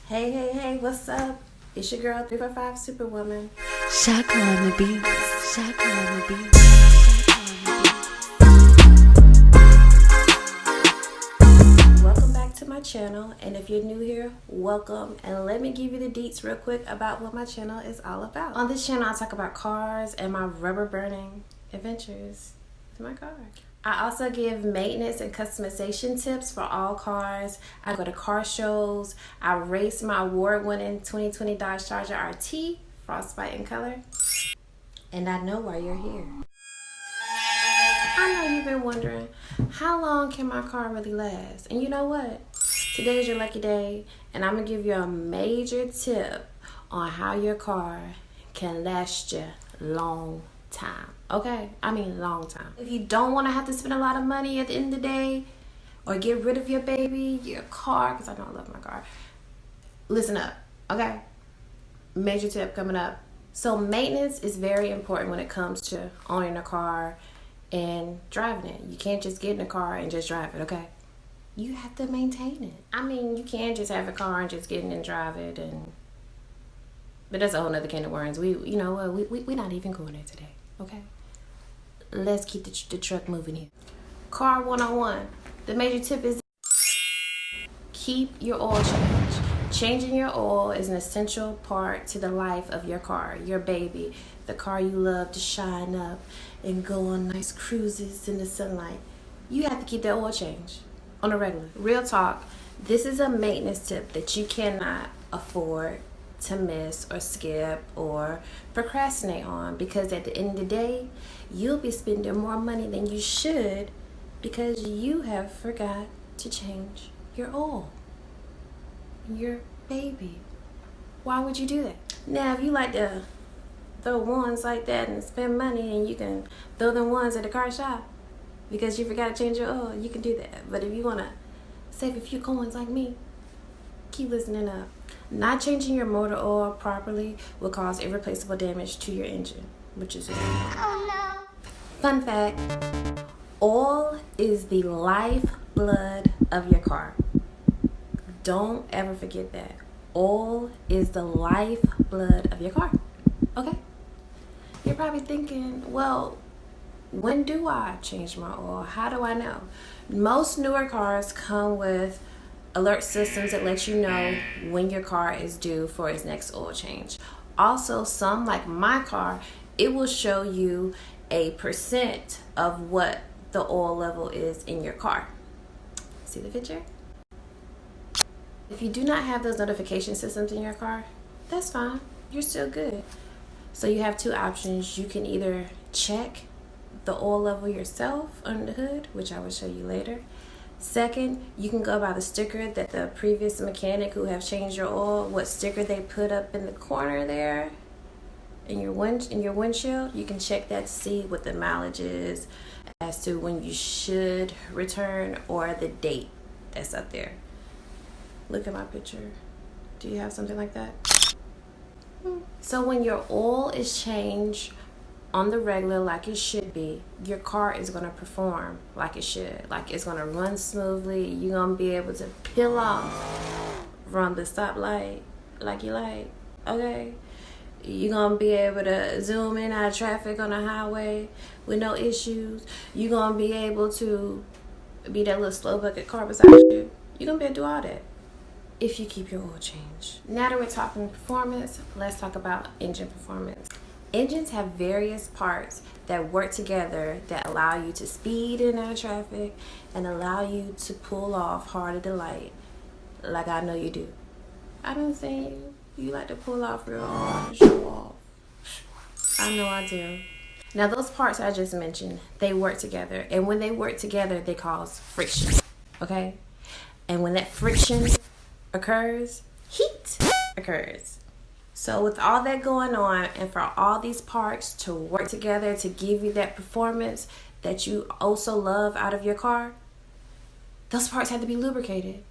Hey, hey, hey, what's up? It's your girl 345 Superwoman. Shaka on the beat. Shaka on the beat. Welcome back to my channel, and if you're new here, welcome. And let me give you the deets real quick about what my channel is all about. On this channel, I talk about cars and my rubber burning adventures with my car. I also give maintenance and customization tips for all cars. I go to car shows. I race my award-winning 2020 Dodge Charger RT, Frostbite in color. And I know why you're here. I know you've been wondering, how long can my car really last? And you know what? Today's your lucky day, and I'm gonna give you a major tip on how your car can last you long time. Okay? I mean long time. If you don't want to have to spend a lot of money at the end of the day or get rid of your baby, your car, because I know I love my car. Listen up, okay? Major tip coming up. So maintenance is very important when it comes to owning a car and driving it. You can't just get in a car and just drive it, okay? You have to maintain it. I mean, you can't just have a car and just get in and drive it, but that's a whole nother can of worms. We're not even going there today, okay? Let's keep the truck moving here. Car 101. The major tip is keep your oil change. Changing your oil is an essential part to the life of your car, your baby, the car you love to shine up and go on nice cruises in the sunlight. You have to keep that oil change on a regular. Real talk, this is a maintenance tip that you cannot afford to miss or skip or procrastinate on, because at the end of the day, you'll be spending more money than you should because you have forgot to change your oil. Your baby. Why would you do that? Now, if you like to throw ones like that and spend money, and you can throw them ones at the car shop because you forgot to change your oil, you can do that. But if you want to save a few coins like me, keep listening up. Not changing your motor oil properly will cause irreplaceable damage to your engine, which is Fun fact, oil is the lifeblood of your car. Don't ever forget that. Oil is the lifeblood of your car. Okay? You're probably thinking, well, when do I change my oil? How do I know? Most newer cars come with alert systems that let you know when your car is due for its next oil change. Also, some, like my car, it will show you a percent of what the oil level is in your car. See the picture? If you do not have those notification systems in your car, that's fine. You're still good. So you have two options. You can either check the oil level yourself under the hood, which I will show you later. Second, you can go by the sticker that the previous mechanic who have changed your oil, what sticker they put up in the corner there in your windshield. You can check that to see what the mileage is as to when you should return or the date that's up there. Look at my picture. Do you have something like that? So when your oil is changed on the regular like it should be, your car is going to perform like it should. Like it's going to run smoothly. You're going to be able to peel off from the stoplight like you like. Okay? You're going to be able to zoom in out of traffic on the highway with no issues. You're going to be able to be that little slow bucket car beside you. You're going to be able to do all that if you keep your oil change. Now that we're talking performance, let's talk about engine performance. Engines have various parts that work together that allow you to speed in and out of traffic and allow you to pull off hard at the light, like I know you do. I don't say you like to pull off real hard and show off. I know I do. Now those parts I just mentioned, they work together, and when they work together, they cause friction, okay? And when that friction occurs, heat occurs. So with all that going on, and for all these parts to work together to give you that performance that you also love out of your car, those parts have to be lubricated.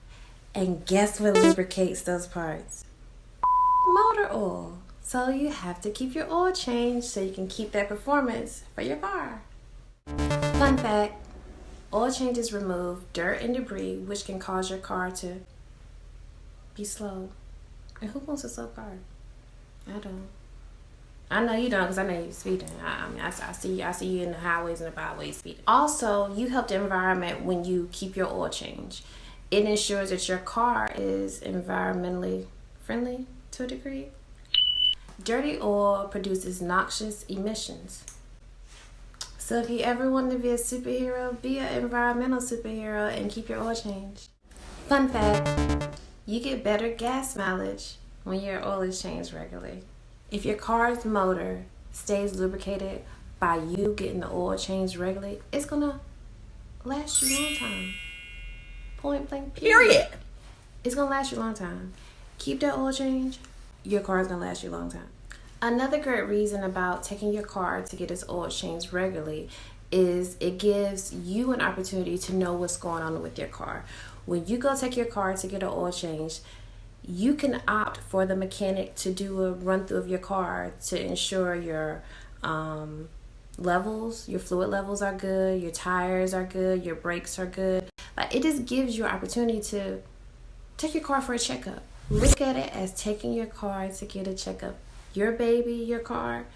And guess what lubricates those parts? Motor oil. So you have to keep your oil changed so you can keep that performance for your car. Fun fact, oil changes remove dirt and debris, which can cause your car to be slow And who wants a slow car? I don't. I know you don't, because I know you're speeding. I see you in the highways and the byways speeding. Also, you help the environment when you keep your oil change. It ensures that your car is environmentally friendly to a degree. Dirty oil produces noxious emissions. So if you ever want to be a superhero, be an environmental superhero and keep your oil changed. Fun fact, you get better gas mileage when your oil is changed regularly. If your car's motor stays lubricated by you getting the oil changed regularly, it's gonna last you a long time. Point blank period. It's gonna last you a long time. Keep that oil change, your car is gonna last you a long time. Another great reason about taking your car to get its oil changed regularly is it gives you an opportunity to know what's going on with your car. When you go take your car to get an oil change, you can opt for the mechanic to do a run through of your car to ensure your levels, your fluid levels are good, your tires are good, your brakes are good. Like, it just gives you an opportunity to take your car for a checkup. Look at it as taking your car to get a checkup. Your baby, your car,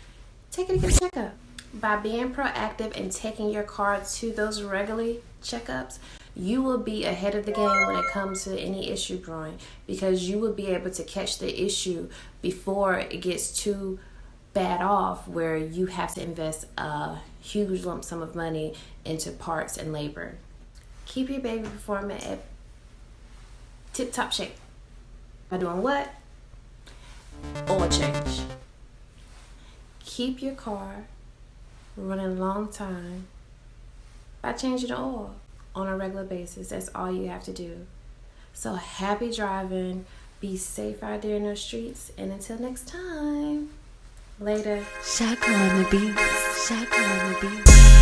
take it to get a checkup. By being proactive and taking your car to those regular checkups, you will be ahead of the game when it comes to any issue brewing, because you will be able to catch the issue before it gets too bad off where you have to invest a huge lump sum of money into parts and labor. Keep your baby performing at tip-top shape. By doing what? Oil change. Keep your car running a long time by changing the oil on a regular basis. That's all you have to do. So happy driving. Be safe out there in those streets. And until next time, later. Shaka on the beat. Shaka on the beat.